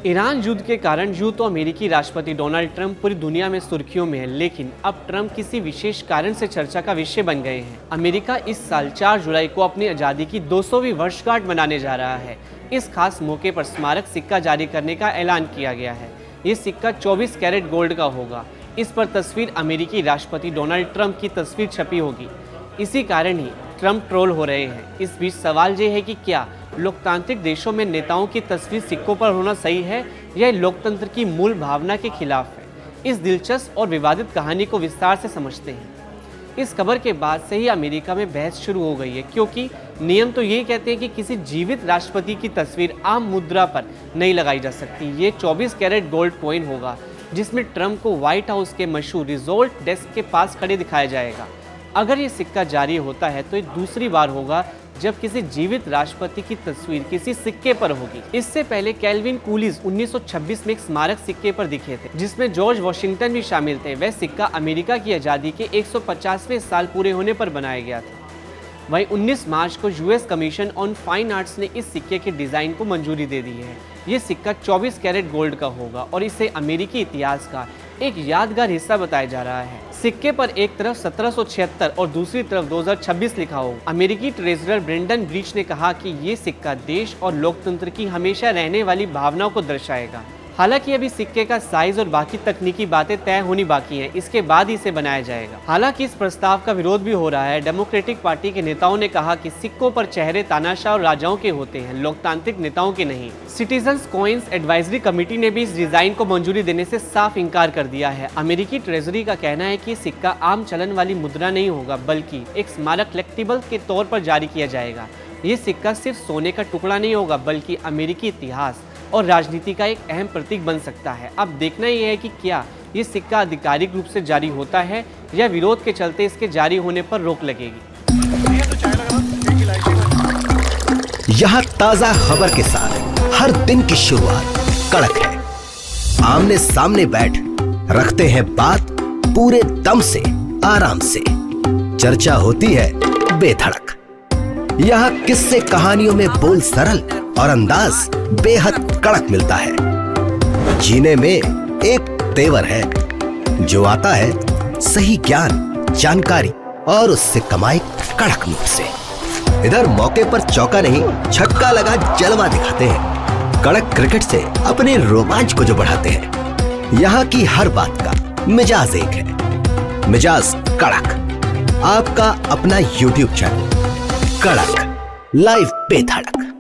Iran युद्ध के कारण यूं तो अमेरिकी राष्ट्रपति डोनाल्ड ट्रंप पूरी दुनिया में सुर्खियों में है, लेकिन अब ट्रंप किसी विशेष कारण से चर्चा का विषय बन गए हैं। अमेरिका इस साल 4 जुलाई को अपनी आज़ादी की 200वीं वर्षगांठ मनाने जा रहा है। इस खास मौके पर स्मारक सिक्का जारी करने का ऐलान किया गया है। ये सिक्का 24 कैरेट गोल्ड का होगा। इस पर तस्वीर अमेरिकी राष्ट्रपति डोनाल्ड ट्रंप की तस्वीर छपी होगी। इसी कारण ही ट्रंप ट्रोल हो रहे हैं। इस बीच सवाल ये है कि क्या लोकतांत्रिक देशों में नेताओं की तस्वीर सिक्कों पर होना सही है या लोकतंत्र की मूल भावना के खिलाफ है। इस दिलचस्प और विवादित कहानी को विस्तार से समझते हैं। इस खबर के बाद से ही अमेरिका में बहस शुरू हो गई है, क्योंकि नियम तो यही कहते हैं कि किसी जीवित राष्ट्रपति की तस्वीर आम मुद्रा पर नहीं लगाई जा सकती। ये 24 कैरेट गोल्ड कॉइन होगा, जिसमें ट्रंप को व्हाइट हाउस के मशहूर रिजोल्ट डेस्क के पास खड़े दिखाया जाएगा। अगर ये सिक्का जारी होता है तो ये दूसरी बार होगा जब किसी जीवित राष्ट्रपति की तस्वीर किसी सिक्के पर होगी। इससे पहले कैल्विन कूलिज 1926 में एक स्मारक सिक्के पर दिखे थे, जिसमें जॉर्ज वॉशिंगटन भी शामिल थे। वह सिक्का अमेरिका की आज़ादी के 150वें साल पूरे होने पर बनाया गया था। वहीं 19 मार्च को US commission on fine arts ने इस सिक्के के डिज़ाइन को मंजूरी दे दी है। ये सिक्का 24 कैरेट गोल्ड का होगा और इसे अमेरिकी इतिहास का एक यादगार हिस्सा बताया जा रहा है। सिक्के पर एक तरफ 1776 और दूसरी तरफ 2026 लिखा हो। अमेरिकी ट्रेजरर ब्रेंडन ब्रीच ने कहा कि ये सिक्का देश और लोकतंत्र की हमेशा रहने वाली भावनाओं को दर्शाएगा। हालांकि अभी सिक्के का साइज और बाकी तकनीकी बातें तय होनी बाकी हैं, इसके बाद ही इसे बनाया जाएगा। हालांकि इस प्रस्ताव का विरोध भी हो रहा है। डेमोक्रेटिक पार्टी के नेताओं ने कहा कि सिक्कों पर चेहरे तानाशाह और राजाओं के होते हैं, लोकतांत्रिक नेताओं के नहीं। सिटीजन्स कॉइन्स एडवाइजरी कमेटी ने भी इस डिजाइन को मंजूरी देने से साफ इंकार कर दिया है। अमेरिकी ट्रेजरी का कहना है कि सिक्का आम चलन वाली मुद्रा नहीं होगा, बल्कि एक स्मारक कलेक्टिबल के तौर पर जारी किया जाएगा। ये सिक्का सिर्फ सोने का टुकड़ा नहीं होगा, बल्कि अमेरिकी इतिहास और राजनीति का एक अहम प्रतीक बन सकता है। अब देखना यह है कि क्या ये सिक्का आधिकारिक रूप से जारी होता है या विरोध के चलते इसके जारी होने पर रोक लगेगी। यहाँ ताजा खबर के साथ हर दिन की शुरुआत कड़क है। आमने सामने बैठ रखते हैं बात पूरे दम से, आराम से। चर्चा होती है बेधड़क। यहाँ किस्से कहानियों में बोल सरल और अंदाज बेहद कड़क मिलता है। जीने में एक तेवर है जो आता है सही ज्ञान, जानकारी और उससे कमाई कड़क नोट से। इधर मौके पर चौका नहीं, छक्का लगा जलवा दिखाते हैं। कड़क क्रिकेट से अपने रोमांच को जो बढ़ाते हैं। यहाँ की हर बात का मिजाज एक है, मिजाज कड़क। आपका अपना YouTube चैनल कड़क लाइव बेधड़क।